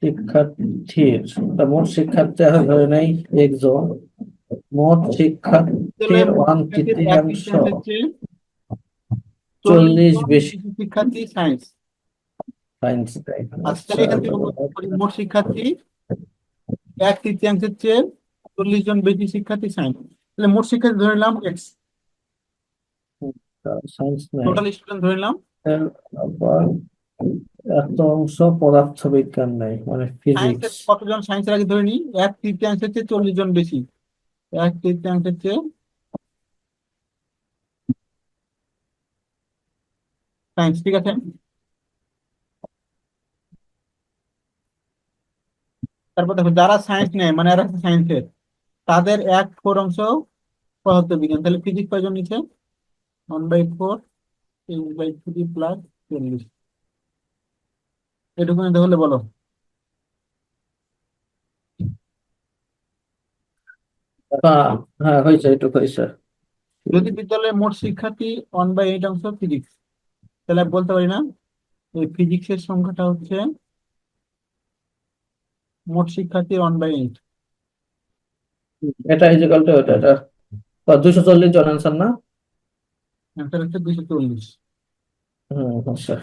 শিক্ষার্থীর মোট শিক্ষার্থী ধরে নেই একজন, মোট শিক্ষার্থীর ওয়ান শিক্ষার্থীর এক তৃতীয়াংশ তৃতীয়াংশ হচ্ছে 40 জন বেশি শিক্ষার্থী সায়েন্স। সায়েন্স। আচ্ছা, তাহলে আচ্ছা, এখান থেকে মোট শিক্ষার্থী এক তৃতীয়াংশের চেয়ে 40 জন বেশি শিক্ষার্থী সায়েন্স। তাহলে মোট শিক্ষার্থী ধরে নিলাম এক্স, সায়েন্স নাই, টোটাল স্টুডেন্ট ধরে নিলাম। এর আবার এত অংশ পদার্থবিজ্ঞান নাই, মানে ফিজিক্স। সায়েন্সের কতজন সায়েন্সের আগে ধরে নিই, এক তৃতীয়াংশের চেয়ে 40 জন বেশি, এক তৃতীয়াংশের চেয়ে সায়েন্স, ঠিক আছে। তারপর দেখো যারা সায়েন্স নেয় মানে এরা সায়েন্সের, তাদের 1/4 অংশ পদার্থবিজ্ঞান। তাহলে ফিজিক্স কয়জন নিচে, 1/4 3/3 প্লাস 40, এটুকু নিতে হলে বলো। হ্যাঁ, হ্যাঁ, হয়েছে, এটুকু হয়েছে। যদি বিদ্যালয়ের মোট শিক্ষার্থী 1/8 অংশ ফিজিক্স, তাহলে আমি বলতে পারি না এই ফিজিক্সের সংখ্যাটা হচ্ছে মোট শিক্ষার্থীর 1/8। এটা ইজিক্যাল টু এটা 240 জন অ্যান্সার না? অ্যান্সার হচ্ছে 240। হুম, আচ্ছা।